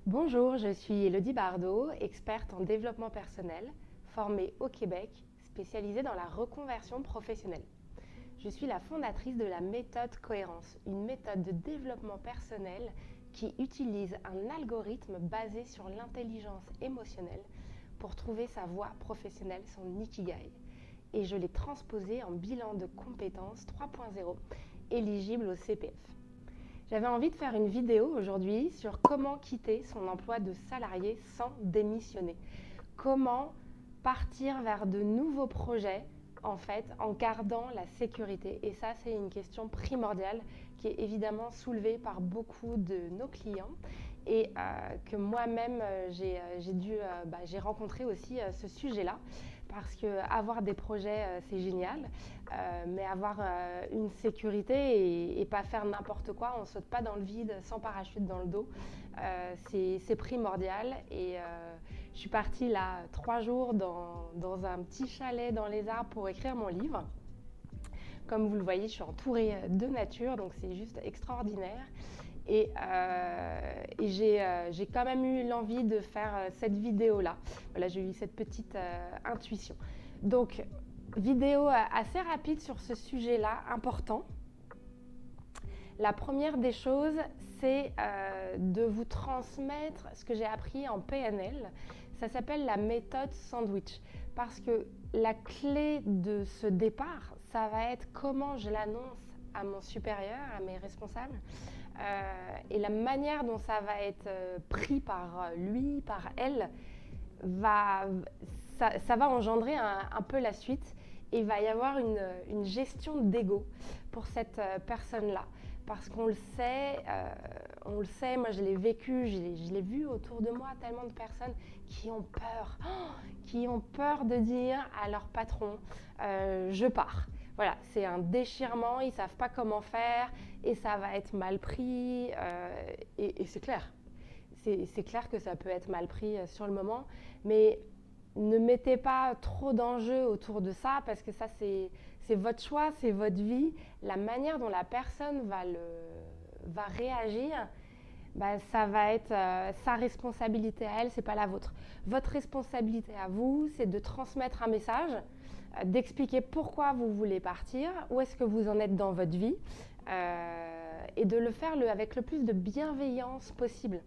Bonjour, je suis Elodie Bardot, experte en développement personnel, formée au Québec, spécialisée dans la reconversion professionnelle. Je suis la fondatrice de la méthode Cohérence, une méthode de développement personnel qui utilise un algorithme basé sur l'intelligence émotionnelle pour trouver sa voie professionnelle, son Ikigai. Et je l'ai transposée en bilan de compétences 3.0, éligible au CPF. J'avais envie de faire une vidéo aujourd'hui sur comment quitter son emploi de salarié sans démissionner. Comment partir vers de nouveaux projets en fait en gardant la sécurité. Et ça, c'est une question primordiale qui est évidemment soulevée par beaucoup de nos clients et que moi-même j'ai rencontré aussi ce sujet-là. Parce que avoir des projets, c'est génial, mais avoir une sécurité et pas faire n'importe quoi, on ne saute pas dans le vide sans parachute dans le dos, c'est primordial. Et je suis partie là 3 jours dans un petit chalet dans les arbres pour écrire mon livre. Comme vous le voyez, je suis entourée de nature, donc c'est juste extraordinaire. Et j'ai quand même eu l'envie de faire cette vidéo-là. Voilà, j'ai eu cette petite intuition. Donc, vidéo assez rapide sur ce sujet-là, important. La première des choses, c'est de vous transmettre ce que j'ai appris en PNL. Ça s'appelle la méthode sandwich. Parce que la clé de ce départ, ça va être comment je l'annonce à mon supérieur, à mes responsables. Et la manière dont ça va être pris par lui, par elle, ça va engendrer un peu la suite. Et il va y avoir une gestion d'ego pour cette personne-là. Parce qu'on le sait, moi je l'ai vécu, je l'ai vu autour de moi, tellement de personnes qui ont peur de dire à leur patron, je pars. Voilà, c'est un déchirement, ils ne savent pas comment faire et ça va être mal pris. Et c'est clair. C'est clair que ça peut être mal pris sur le moment, mais ne mettez pas trop d'enjeux autour de ça parce que ça, c'est votre choix, c'est votre vie. La manière dont la personne va réagir, bah, ça va être sa responsabilité à elle, c'est pas la vôtre. Votre responsabilité à vous, c'est de transmettre un message, d'expliquer pourquoi vous voulez partir, où est-ce que vous en êtes dans votre vie, et de le faire avec le plus de bienveillance possible.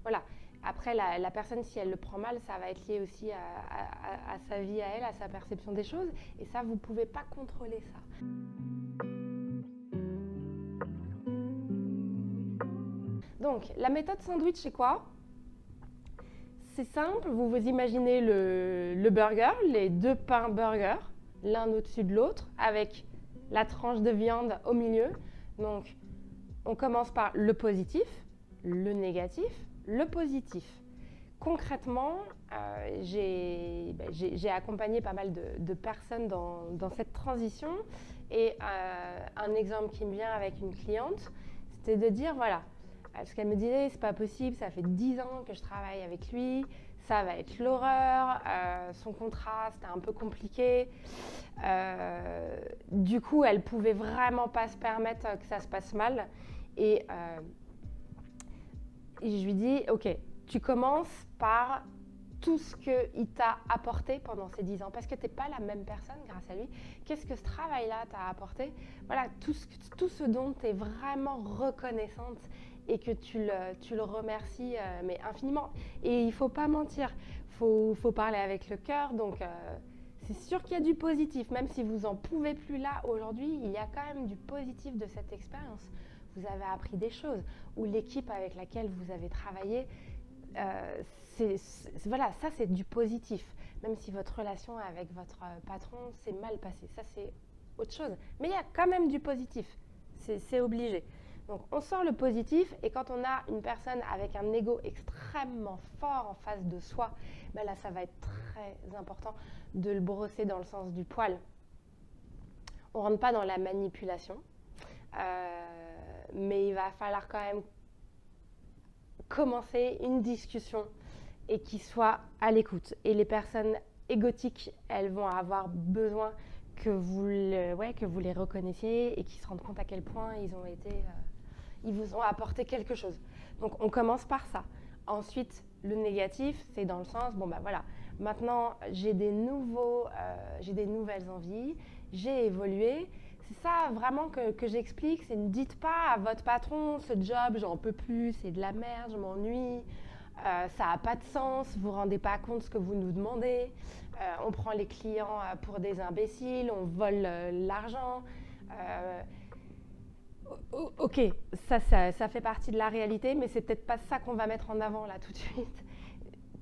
Voilà. Après, la personne, si elle le prend mal, ça va être lié aussi à sa vie à elle, à sa perception des choses. Et ça, vous ne pouvez pas contrôler ça. Donc, la méthode sandwich, c'est quoi? C'est simple, vous vous imaginez le burger, les 2 pains burger, l'un au-dessus de l'autre, avec la tranche de viande au milieu. Donc, on commence par le positif, le négatif, le positif. Concrètement, j'ai accompagné pas mal de personnes dans cette transition. Et un exemple qui me vient avec une cliente, c'était de dire, voilà, ce qu'elle me disait, c'est pas possible, ça fait 10 ans que je travaille avec lui, ça va être l'horreur, son contrat, c'était un peu compliqué. Du coup, elle pouvait vraiment pas se permettre que ça se passe mal. Et je lui dis, ok, tu commences par tout ce qu'il t'a apporté pendant ces 10 ans, parce que tu n'es pas la même personne grâce à lui. Qu'est-ce que ce travail-là t'a apporté? Voilà, tout ce dont tu es vraiment reconnaissante et que tu le remercies mais infiniment. Et il ne faut pas mentir, il faut parler avec le cœur, donc c'est sûr qu'il y a du positif, même si vous n'en pouvez plus là aujourd'hui, il y a quand même du positif de cette expérience. Vous avez appris des choses, ou l'équipe avec laquelle vous avez travaillé, voilà, ça c'est du positif. Même si votre relation avec votre patron s'est mal passée, ça c'est autre chose. Mais il y a quand même du positif, c'est obligé. Donc on sort le positif et quand on a une personne avec un ego extrêmement fort en face de soi, ben là ça va être très important de le brosser dans le sens du poil. On ne rentre pas dans la manipulation, mais il va falloir quand même commencer une discussion et qui soit à l'écoute. Et les personnes égotiques, elles vont avoir besoin que vous les reconnaissiez et qu'ils se rendent compte à quel point ils ont été ils vous ont apporté quelque chose. Donc on commence par ça. Ensuite, le négatif, c'est dans le sens, bon bah voilà, maintenant j'ai des nouvelles envies, j'ai évolué. C'est ça vraiment que j'explique, c'est ne dites pas à votre patron, ce job, j'en peux plus, c'est de la merde, je m'ennuie, ça n'a pas de sens, vous ne vous rendez pas compte de ce que vous nous demandez, on prend les clients pour des imbéciles, on vole l'argent. Ok, ça fait partie de la réalité, mais c'est peut-être pas ça qu'on va mettre en avant là tout de suite.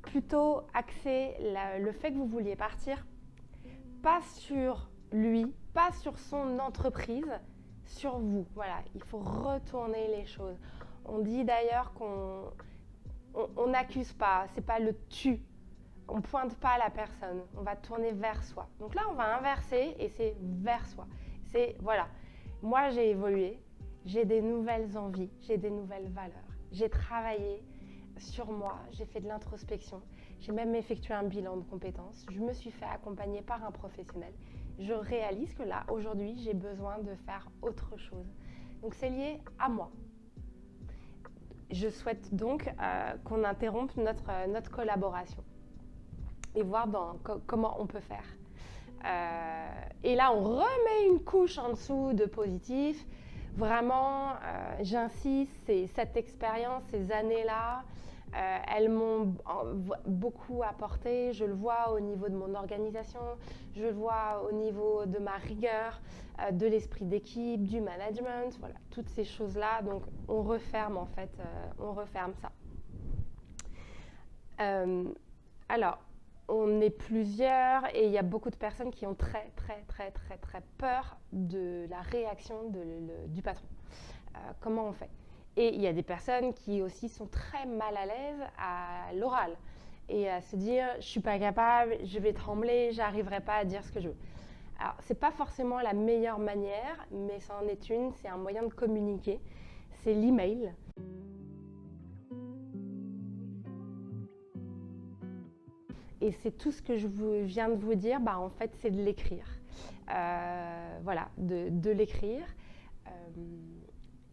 Plutôt axer le fait que vous vouliez partir, pas sur lui, pas sur son entreprise, sur vous. Voilà, il faut retourner les choses. On dit d'ailleurs qu'on n'accuse pas, c'est pas le tu. On pointe pas la personne, on va tourner vers soi. Donc là, on va inverser et c'est vers soi. C'est voilà, moi j'ai évolué, j'ai des nouvelles envies, j'ai des nouvelles valeurs. J'ai travaillé sur moi, j'ai fait de l'introspection, j'ai même effectué un bilan de compétences, je me suis fait accompagner par un professionnel. Je réalise que là, aujourd'hui, j'ai besoin de faire autre chose. Donc c'est lié à moi. Je souhaite donc qu'on interrompe notre collaboration et voir comment on peut faire. Et là, on remet une couche en dessous de positif. Vraiment, j'insiste, cette expérience, ces années-là, elles m'ont beaucoup apporté. Je le vois au niveau de mon organisation, je le vois au niveau de ma rigueur, de l'esprit d'équipe, du management, voilà, toutes ces choses-là. Donc, on referme en fait, on referme ça. Alors, on est plusieurs et il y a beaucoup de personnes qui ont très peur de la réaction du patron. Comment on fait? Et il y a des personnes qui aussi sont très mal à l'aise à l'oral et à se dire je suis pas capable, je vais trembler, j'arriverai pas à dire ce que je veux. Alors c'est pas forcément la meilleure manière, mais c'en est une, c'est un moyen de communiquer, c'est l'email. Et c'est tout ce que je viens de vous dire, bah, en fait, c'est de l'écrire. Voilà, de l'écrire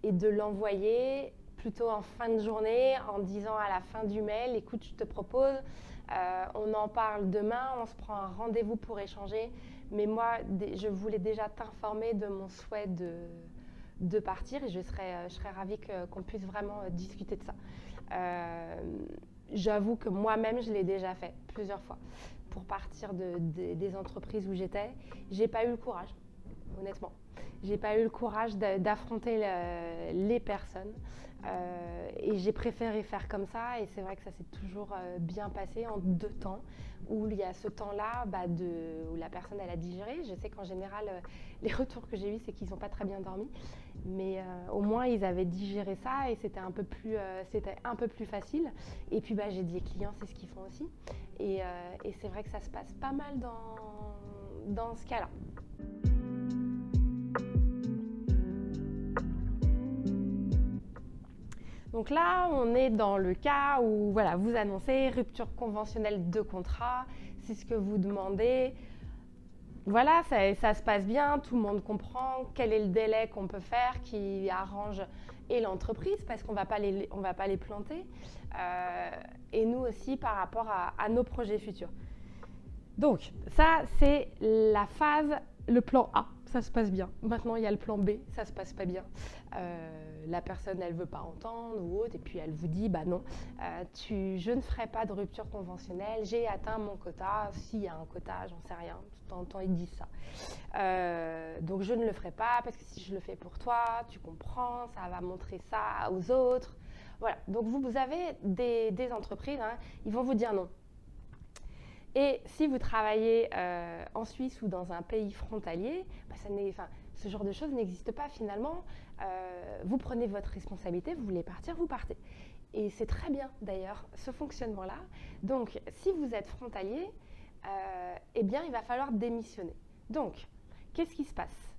et de l'envoyer plutôt en fin de journée en disant à la fin du mail, écoute, je te propose, on en parle demain, on se prend un rendez-vous pour échanger. Mais moi, je voulais déjà t'informer de mon souhait de partir et je serais ravie qu'on puisse vraiment discuter de ça. J'avoue que moi-même, je l'ai déjà fait plusieurs fois pour partir des entreprises où j'étais. J'ai pas eu le courage, honnêtement. J'ai pas eu le courage d'affronter les personnes et j'ai préféré faire comme ça. Et c'est vrai que ça s'est toujours bien passé en 2 temps, où il y a ce temps-là où la personne elle a digéré. Je sais qu'en général, les retours que j'ai eus, c'est qu'ils n'ont pas très bien dormi. Mais au moins, ils avaient digéré ça et c'était un peu plus facile. Et puis, j'ai des clients, c'est ce qu'ils font aussi. Et c'est vrai que ça se passe pas mal dans ce cas-là. Donc là, on est dans le cas où voilà, vous annoncez rupture conventionnelle de contrat, c'est ce que vous demandez. Voilà, ça se passe bien, tout le monde comprend quel est le délai qu'on peut faire qui arrange et l'entreprise parce qu'on ne va pas les planter et nous aussi par rapport à nos projets futurs. Donc ça, c'est la phase, le plan A, ça se passe bien. Maintenant, il y a le plan B, ça se passe pas bien. La personne, elle veut pas entendre ou autre, et puis elle vous dit, non, je ne ferai pas de rupture conventionnelle, j'ai atteint mon quota, s'il y a un quota, j'en sais rien, de temps en temps ils disent ça. Donc je ne le ferai pas, parce que si je le fais pour toi, tu comprends, ça va montrer ça aux autres. Voilà, donc vous avez des entreprises, ils vont vous dire non. Et si vous travaillez en Suisse ou dans un pays frontalier, ce genre de choses n'existe pas finalement. Vous prenez votre responsabilité, vous voulez partir, vous partez. Et c'est très bien d'ailleurs ce fonctionnement-là. Donc si vous êtes frontalier, il va falloir démissionner. Donc qu'est-ce qui se passe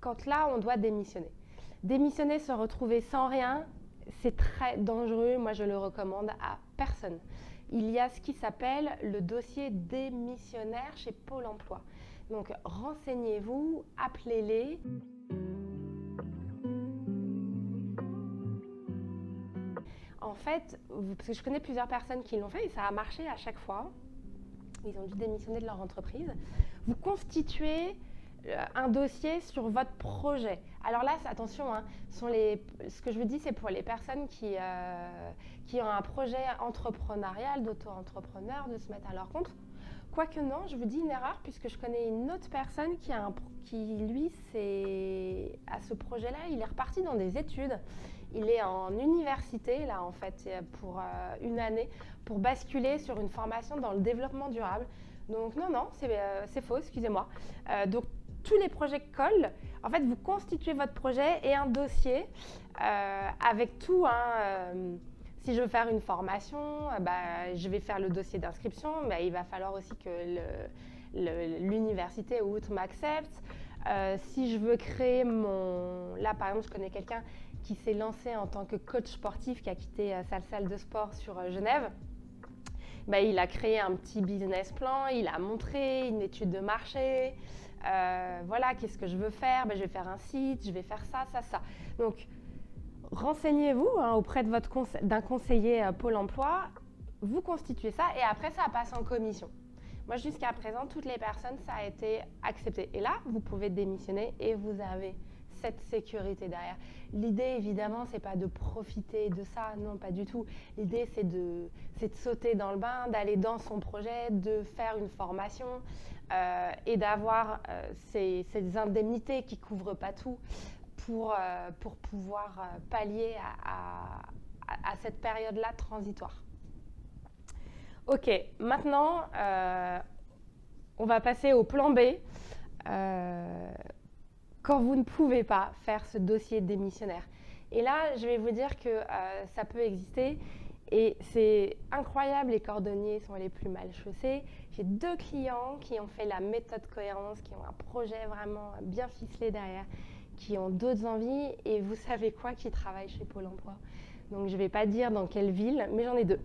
quand là on doit démissionner? Démissionner, se retrouver sans rien, c'est très dangereux. Moi je le recommande à personne. Il y a ce qui s'appelle le dossier démissionnaire chez Pôle emploi. Donc renseignez-vous, appelez-les. En fait, parce que je connais plusieurs personnes qui l'ont fait et ça a marché à chaque fois. Ils ont dû démissionner de leur entreprise. Vous constituez un dossier sur votre projet. Alors là, attention, hein, ce que je vous dis, c'est pour les personnes qui ont un projet entrepreneurial, d'auto-entrepreneur, de se mettre à leur compte. Quoique non, je vous dis une erreur, puisque je connais une autre personne qui lui, à ce projet-là, il est reparti dans des études. Il est en université, là, en fait, pour une année, pour basculer sur une formation dans le développement durable. Donc non, c'est faux, excusez-moi. Donc tous les projets collent. En fait, vous constituez votre projet et un dossier avec tout. Si je veux faire une formation, je vais faire le dossier d'inscription. Il va falloir aussi que l'université ou autre m'accepte. Si je veux créer Là, par exemple, je connais quelqu'un qui s'est lancé en tant que coach sportif, qui a quitté sa salle de sport sur Genève. Il a créé un petit business plan, il a montré une étude de marché. Voilà, qu'est-ce que je veux faire, je vais faire un site, je vais faire ça. Donc, renseignez-vous auprès d'un conseiller Pôle emploi, vous constituez ça et après ça passe en commission. Moi, jusqu'à présent, toutes les personnes, ça a été accepté. Et là, vous pouvez démissionner et vous avez cette sécurité derrière. L'idée, évidemment, c'est pas de profiter de ça, non, pas du tout. L'idée, c'est de sauter dans le bain, d'aller dans son projet, de faire une formation et d'avoir ces indemnités qui couvrent pas tout pour pouvoir pallier à cette période-là transitoire. Ok, maintenant, on va passer au plan B. Quand vous ne pouvez pas faire ce dossier démissionnaire. Et là, je vais vous dire que ça peut exister et c'est incroyable, les cordonniers sont les plus mal chaussés. J'ai 2 clients qui ont fait la méthode cohérence, qui ont un projet vraiment bien ficelé derrière, qui ont d'autres envies et vous savez quoi, qui travaillent chez Pôle emploi. Donc je ne vais pas dire dans quelle ville, mais j'en ai 2.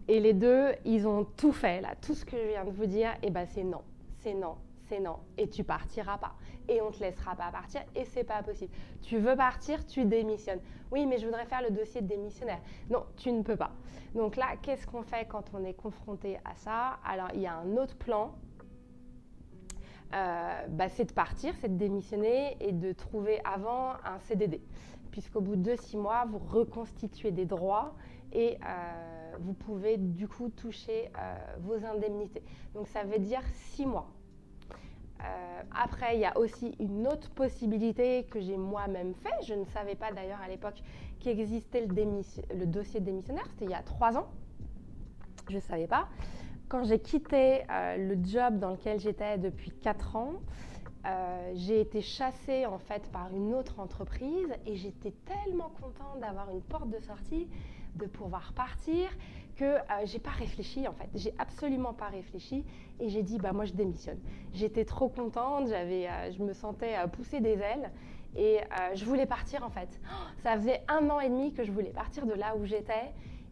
Et les 2, ils ont tout fait, là, tout ce que je viens de vous dire, et c'est non, c'est non. C'est non, et tu partiras pas, et on te laissera pas partir, et c'est pas possible. Tu veux partir, tu démissionnes. Oui, mais je voudrais faire le dossier de démissionnaire. Non, tu ne peux pas. Donc là, qu'est-ce qu'on fait quand on est confronté à ça? Alors, il y a un autre plan, c'est de partir, c'est de démissionner et de trouver avant un CDD, puisqu'au bout de 6 mois, vous reconstituez des droits et vous pouvez du coup toucher vos indemnités. Donc ça veut dire 6 mois. Après, il y a aussi une autre possibilité que j'ai moi-même fait. Je ne savais pas d'ailleurs à l'époque qu'existait le dossier démissionnaire. C'était il y a 3 ans. Je ne savais pas. Quand j'ai quitté le job dans lequel j'étais depuis 4 ans, j'ai été chassée en fait par une autre entreprise et j'étais tellement contente d'avoir une porte de sortie, de pouvoir partir, que j'ai pas réfléchi en fait. J'ai absolument pas réfléchi et j'ai dit moi je démissionne. J'étais trop contente, je me sentais pousser des ailes et je voulais partir en fait. Ça faisait 1 an et demi que je voulais partir de là où j'étais.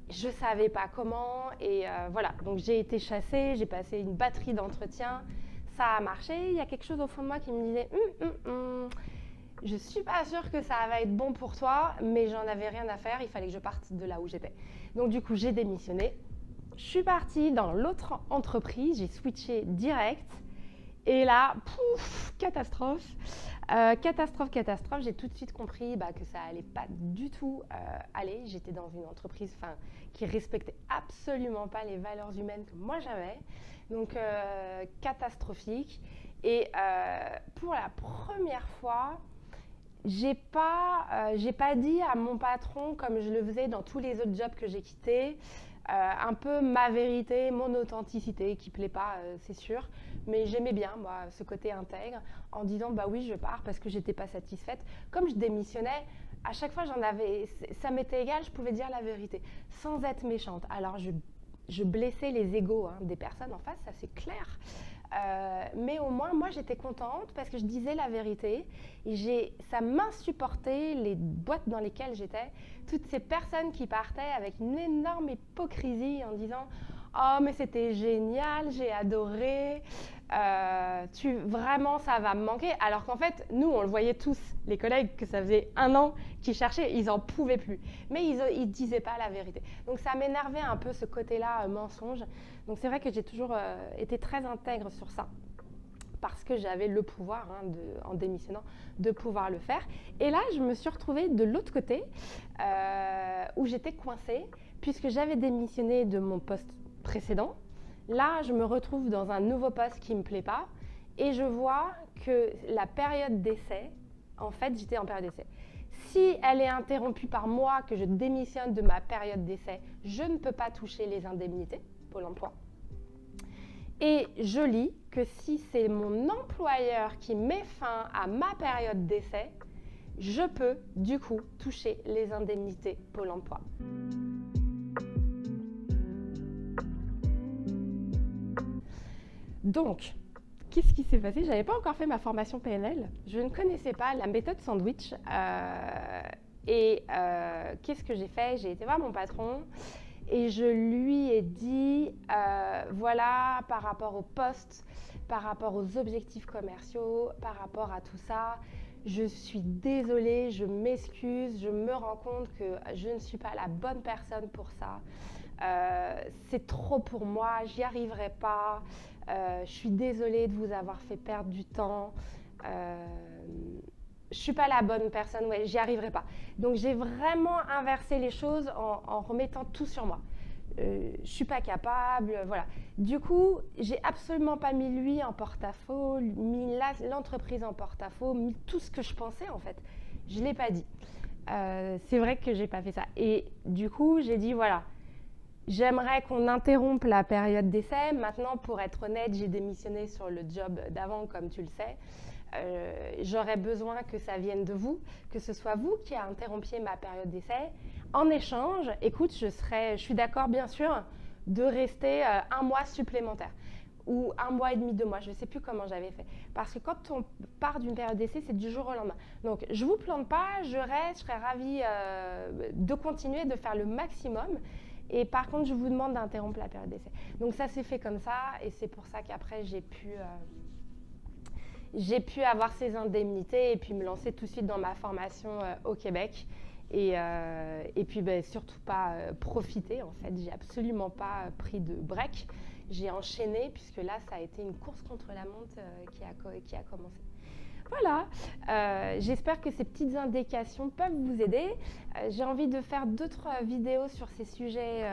Je savais pas comment et voilà. Donc j'ai été chassée, j'ai passé une batterie d'entretiens. Ça a marché, il y a quelque chose au fond de moi qui me disait je suis pas sûre que ça va être bon pour toi, mais j'en avais rien à faire, il fallait que je parte de là où j'étais. Donc du coup, j'ai démissionné. Je suis partie dans l'autre entreprise, j'ai switché direct. Et là, catastrophe. Catastrophe. J'ai tout de suite compris que ça allait pas du tout aller. J'étais dans une entreprise qui respectait absolument pas les valeurs humaines que moi j'avais. Donc catastrophique. Et pour la première fois, j'ai pas dit à mon patron, comme je le faisais dans tous les autres jobs que j'ai quittés, un peu ma vérité, mon authenticité, qui plaît pas, c'est sûr. Mais j'aimais bien, moi, ce côté intègre, en disant oui, je pars parce que j'étais pas satisfaite. Comme je démissionnais, à chaque fois, ça m'était égal, je pouvais dire la vérité, sans être méchante. Alors, je blessais les égos des personnes en face, ça c'est clair. Mais au moins, moi, j'étais contente parce que je disais la vérité. Et ça m'insupportait, les boîtes dans lesquelles j'étais, toutes ces personnes qui partaient avec une énorme hypocrisie en disant « Oh, mais c'était génial, j'ai adoré. Vraiment, ça va me manquer. Alors qu'en fait, nous, on le voyait tous, les collègues, que ça faisait 1 an qu'ils cherchaient, ils n'en pouvaient plus. Mais ils ne disaient pas la vérité. Donc ça m'énervait un peu ce côté-là, mensonge. Donc c'est vrai que j'ai toujours été très intègre sur ça. Parce que j'avais le pouvoir, en démissionnant, de pouvoir le faire. Et là, je me suis retrouvée de l'autre côté, où j'étais coincée, puisque j'avais démissionné de mon poste précédent. Là, je me retrouve dans un nouveau poste qui ne me plaît pas, et je vois que la période d'essai, en fait, j'étais en période d'essai. Si elle est interrompue par moi, que je démissionne de ma période d'essai, je ne peux pas toucher les indemnités, Pôle emploi. Et je lis que si c'est mon employeur qui met fin à ma période d'essai, je peux du coup toucher les indemnités Pôle emploi. Donc, qu'est-ce qui s'est passé? Je n'avais pas encore fait ma formation PNL. Je ne connaissais pas la méthode sandwich. Qu'est-ce que j'ai fait? J'ai été voir mon patron. Et je lui ai dit, voilà, par rapport au poste, par rapport aux objectifs commerciaux, par rapport à tout ça, je suis désolée, je m'excuse, je me rends compte que je ne suis pas la bonne personne pour ça. C'est trop pour moi, j'y arriverai pas. Je suis désolée de vous avoir fait perdre du temps. Je suis pas la bonne personne, ouais, j'y arriverai pas. Donc j'ai vraiment inversé les choses en remettant tout sur moi. Je suis pas capable, voilà. Du coup, j'ai absolument pas mis lui en porte-à-faux, mis l'entreprise en porte-à-faux, mis tout ce que je pensais en fait. Je l'ai pas dit. C'est vrai que j'ai pas fait ça. Et du coup, j'ai dit voilà, j'aimerais qu'on interrompe la période d'essai. Maintenant, pour être honnête, j'ai démissionné sur le job d'avant, comme tu le sais. J'aurais besoin que ça vienne de vous, que ce soit vous qui interrompiez ma période d'essai. En échange, écoute, je suis d'accord bien sûr de rester 1 mois supplémentaire ou 1 mois et demi, 2 mois, je ne sais plus comment j'avais fait. Parce que quand on part d'une période d'essai, c'est du jour au lendemain. Donc je ne vous plante pas, je reste, je serais ravie de continuer, de faire le maximum. Et par contre, je vous demande d'interrompre la période d'essai. Donc ça s'est fait comme ça et c'est pour ça qu'après j'ai pu avoir ces indemnités et puis me lancer tout de suite dans ma formation au Québec. Et puis surtout pas profiter en fait. J'ai absolument pas pris de break. J'ai enchaîné puisque là ça a été une course contre la montre qui a commencé. Voilà, j'espère que ces petites indications peuvent vous aider. J'ai envie de faire d'autres vidéos sur ces sujets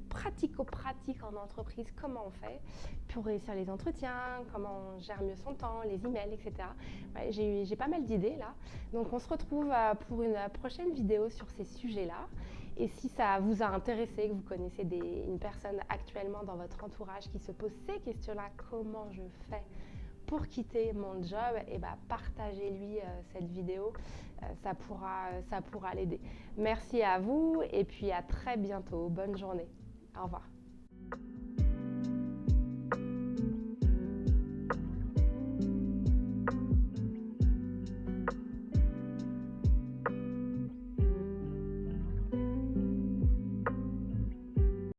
pratico-pratiques en entreprise, comment on fait pour réussir les entretiens, comment on gère mieux son temps, les emails, etc. Ouais, j'ai pas mal d'idées là. Donc on se retrouve pour une prochaine vidéo sur ces sujets-là. Et si ça vous a intéressé, que vous connaissez une personne actuellement dans votre entourage qui se pose ces questions-là, comment je fais pour quitter mon job, et partagez-lui cette vidéo, ça pourra l'aider. Merci à vous et puis à très bientôt. Bonne journée. Au revoir.